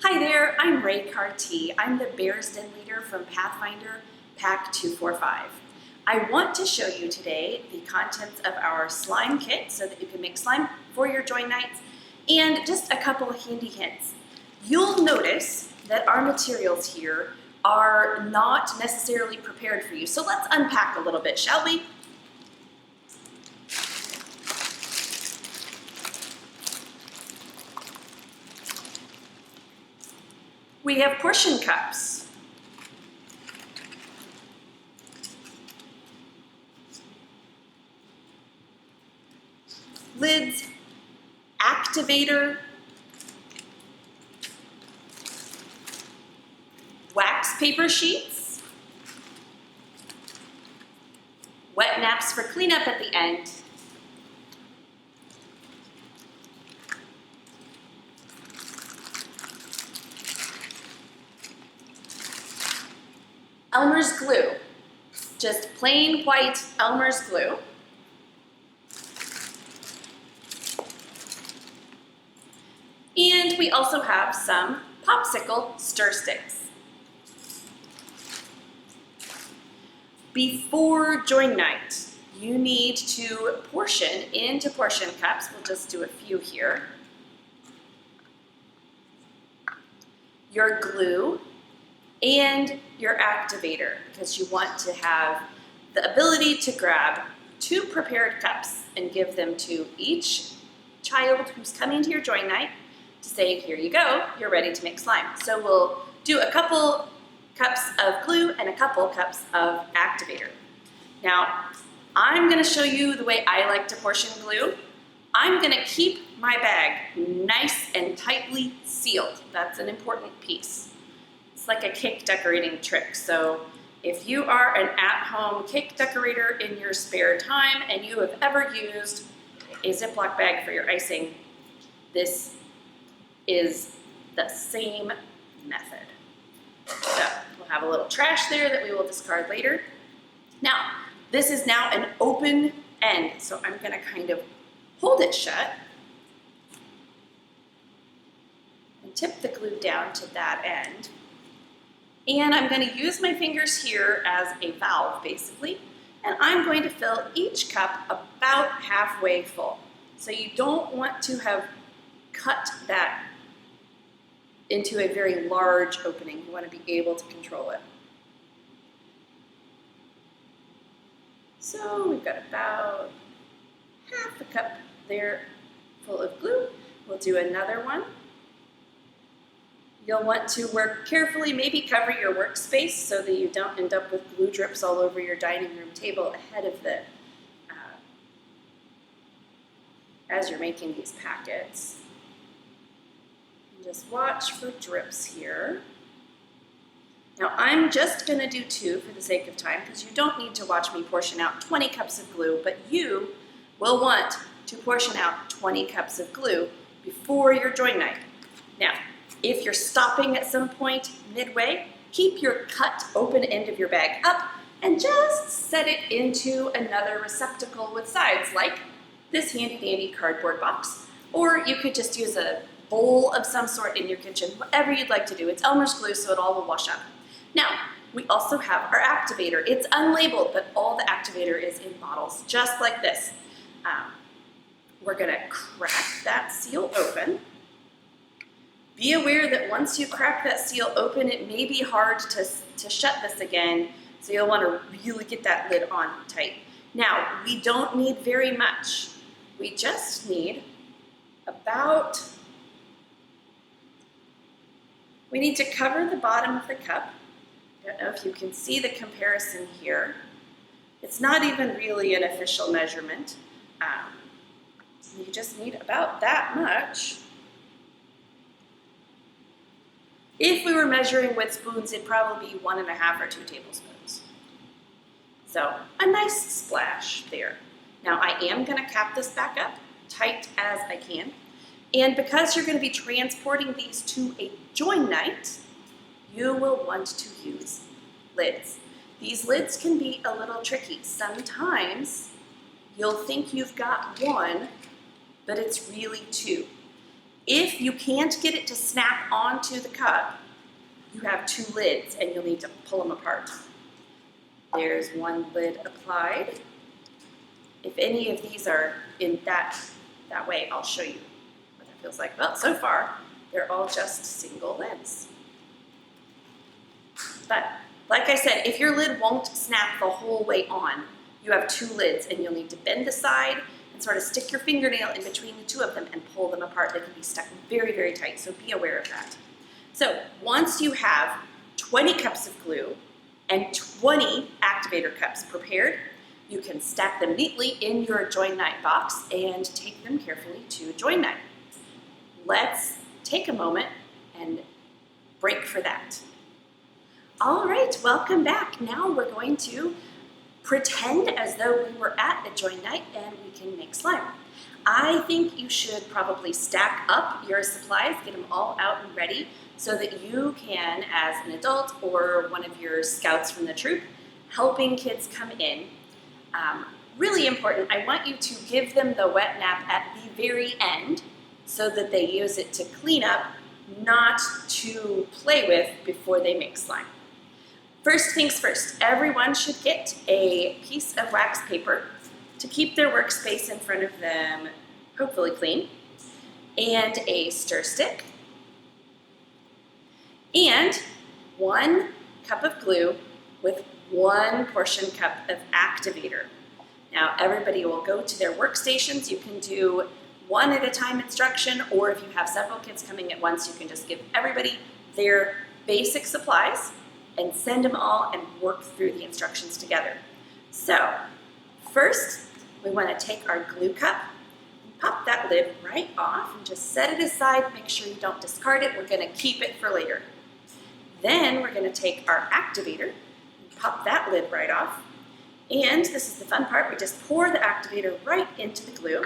Hi there, I'm Rae Cartee. I'm the Bears Den leader from Pathfinder Pack 245. I want to show you today the contents of our slime kit so that you can make slime for your join nights, and just a couple of handy hints. You'll notice that our materials here are not necessarily prepared for you, so let's unpack a little bit, shall we? We have portion cups, lids, activator, wax paper sheets, wet naps for cleanup at the end, Elmer's glue, just plain white Elmer's glue. And we also have some popsicle stir sticks. Before join night, you need to portion into portion cups. We'll just do a few here. Your glue and your activator, because you want to have the ability to grab 2 prepared cups and give them to each child who's coming to your join night to say, here you go, you're ready to make slime. So we'll do a couple cups of glue and a couple cups of activator. Now, I'm gonna show you the way I like to portion glue. I'm gonna keep my bag nice and tightly sealed. That's an important piece. It's like a cake decorating trick. So if you are an at-home cake decorator in your spare time and you have ever used a Ziploc bag for your icing, this is the same method. So we'll have a little trash there that we will discard later. Now, this is now an open end, so I'm gonna kind of hold it shut and tip the glue down to that end. And I'm going to use my fingers here as a valve, basically, and I'm going to fill each cup about halfway full. So you don't want to have cut that into a very large opening. You want to be able to control it. So we've got about half a cup there full of glue. We'll do another one. You'll want to work carefully, maybe cover your workspace so that you don't end up with glue drips all over your dining room table ahead of the, as you're making these packets. And just watch for drips here. Now I'm just gonna do 2 for the sake of time because you don't need to watch me portion out 20 cups of glue, but you will want to portion out 20 cups of glue before your join night. Now, if you're stopping at some point midway, keep your cut open end of your bag up and just set it into another receptacle with sides, like this handy dandy cardboard box. Or you could just use a bowl of some sort in your kitchen, whatever you'd like to do. It's Elmer's glue, so it all will wash up. Now, we also have our activator. It's unlabeled, but all the activator is in bottles, just like this. We're gonna crack that seal open. Be aware that once you crack that seal open, it may be hard to shut this again, so you'll want to really get that lid on tight. Now, we don't need very much. We just need we need to cover the bottom of the cup. I don't know if you can see the comparison here. It's not even really an official measurement. You just need about that much. If we were measuring with spoons, it'd probably be 1.5 or 2 tablespoons. So a nice splash there. Now I am gonna cap this back up tight as I can. And because you're gonna be transporting these to a join night, you will want to use lids. These lids can be a little tricky. Sometimes you'll think you've got one, but it's really 2. If you can't get it to snap onto the cup, you have 2 lids and you'll need to pull them apart. There's 1 lid applied. If any of these are in that way, I'll show you what that feels like. Well, so far, they're all just single lids. But like I said, if your lid won't snap the whole way on, you have 2 lids and you'll need to bend the side and sort of stick your fingernail in between the 2 of them and pull them apart. They can be stuck very, very tight, so be aware of that. So once you have 20 cups of glue and 20 activator cups prepared, you can stack them neatly in your join night box and take them carefully to join night. Let's take a moment and break for that. All right, welcome back. Now we're going to pretend as though we were at a join night and we can make slime. I think you should probably stack up your supplies, get them all out and ready so that you can, as an adult or one of your scouts from the troop, helping kids come in. Really important, I want you to give them the wet nap at the very end so that they use it to clean up, not to play with before they make slime. First things first, everyone should get a piece of wax paper to keep their workspace in front of them hopefully clean, and a stir stick, and 1 cup of glue with 1 portion cup of activator. Now everybody will go to their workstations. You can do 1 at a time instruction, or if you have several kids coming at once, you can just give everybody their basic supplies and send them all and work through the instructions together. So first, we want to take our glue cup and pop that lid right off and just set it aside. Make sure you don't discard it. We're going to keep it for later. Then we're going to take our activator and pop that lid right off. And this is the fun part. We just pour the activator right into the glue.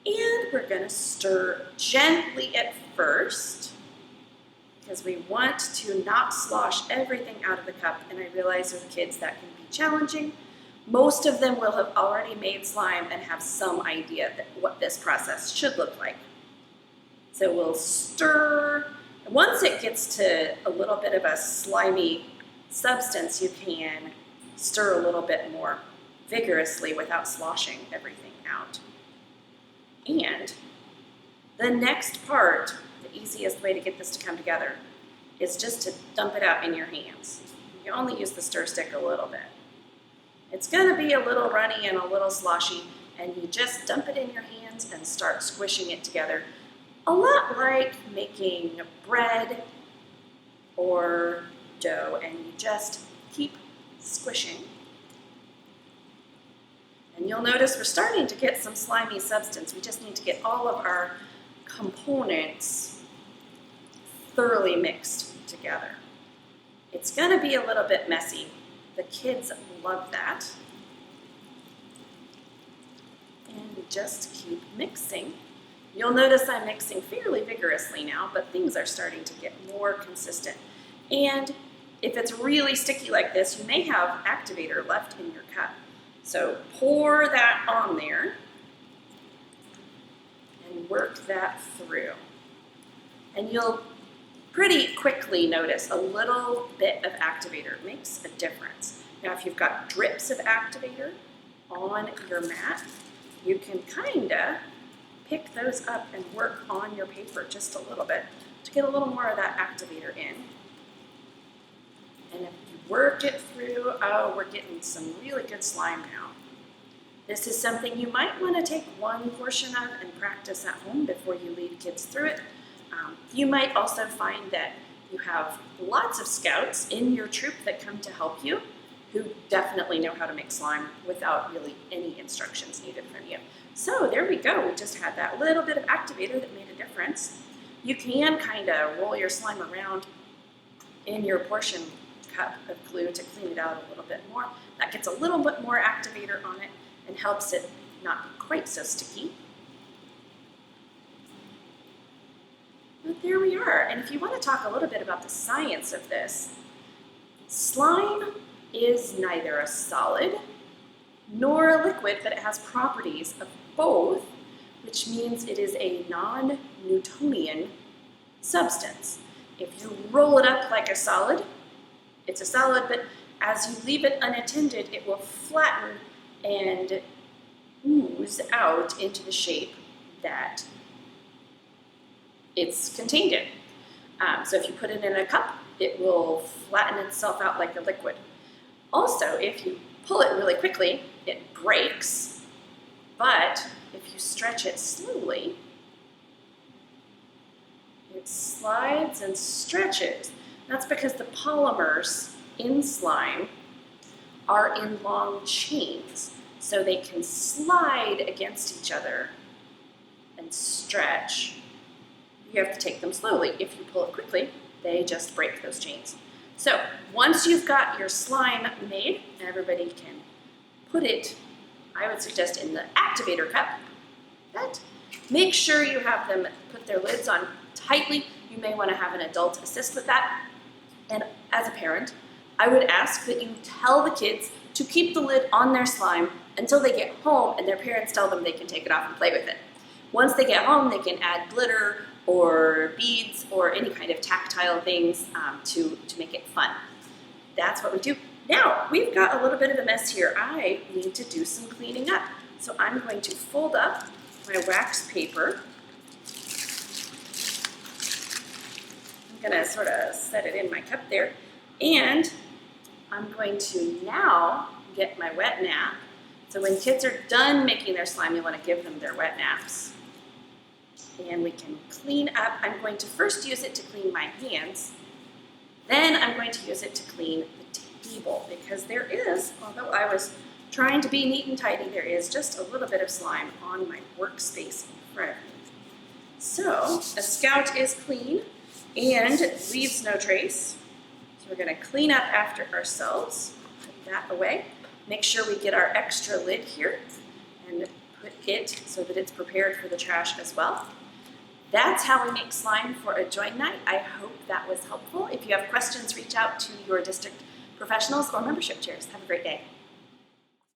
And we're going to stir gently at first, because we want to not slosh everything out of the cup, and I realize with kids that can be challenging. Most of them will have already made slime and have some idea that what this process should look like. So we'll stir. Once it gets to a little bit of a slimy substance, you can stir a little bit more vigorously without sloshing everything out. And the next part, the easiest way to get this to come together, is just to dump it out in your hands. You only use the stir stick a little bit. It's going to be a little runny and a little sloshy, and you just dump it in your hands and start squishing it together. A lot like making bread or dough, and you just keep squishing. And you'll notice we're starting to get some slimy substance. We just need to get all of our components thoroughly mixed together. It's going to be a little bit messy. The kids love that. And we just keep mixing. You'll notice I'm mixing fairly vigorously now, but things are starting to get more consistent. And if it's really sticky like this, you may have activator left in your cup. So pour that on there and work that through. And you'll pretty quickly notice a little bit of activator makes a difference. Now, if you've got drips of activator on your mat, you can kind of pick those up and work on your paper just a little bit to get a little more of that activator in. And if you work it through, oh, we're getting some really good slime now. This is something you might want to take 1 portion of and practice at home before you lead kids through it. You might also find that you have lots of scouts in your troop that come to help you who definitely know how to make slime without really any instructions needed from you. So there we go. We just had that little bit of activator that made a difference. You can kind of roll your slime around in your portion cup of glue to clean it out a little bit more. That gets a little bit more activator on it and helps it not be quite so sticky. But there we are. And if you want to talk a little bit about the science of this, slime is neither a solid nor a liquid, but it has properties of both, which means it is a non-Newtonian substance. If you roll it up like a solid, it's a solid, but as you leave it unattended, it will flatten and ooze out into the shape that it's contained in. So if you put it in a cup, it will flatten itself out like a liquid. Also, if you pull it really quickly, it breaks, but if you stretch it slowly, it slides and stretches. That's because the polymers in slime are in long chains, so they can slide against each other and stretch. You have to take them slowly. If you pull it quickly, they just break those chains. So once you've got your slime made, everybody can put it, I would suggest, in the Activator cup. Make sure you have them put their lids on tightly. You may want to have an adult assist with that. And as a parent, I would ask that you tell the kids to keep the lid on their slime until they get home and their parents tell them they can take it off and play with it. Once they get home, they can add glitter or beads or any kind of tactile things to make it fun. That's what we do. Now, we've got a little bit of a mess here. I need to do some cleaning up. So I'm going to fold up my wax paper. I'm going to sort of set it in my cup there. And I'm going to now get my wet nap. So when kids are done making their slime, you want to give them their wet naps. And we can clean up. I'm going to first use it to clean my hands. Then I'm going to use it to clean the table because there is, although I was trying to be neat and tidy, there is just a little bit of slime on my workspace in front of me. So a Scout is clean and leaves no trace. So we're going to clean up after ourselves. Put that away. Make sure we get our extra lid here and put it so that it's prepared for the trash as well. That's how we make slime for a join night. I hope that was helpful. If you have questions, reach out to your district professionals or membership chairs. Have a great day.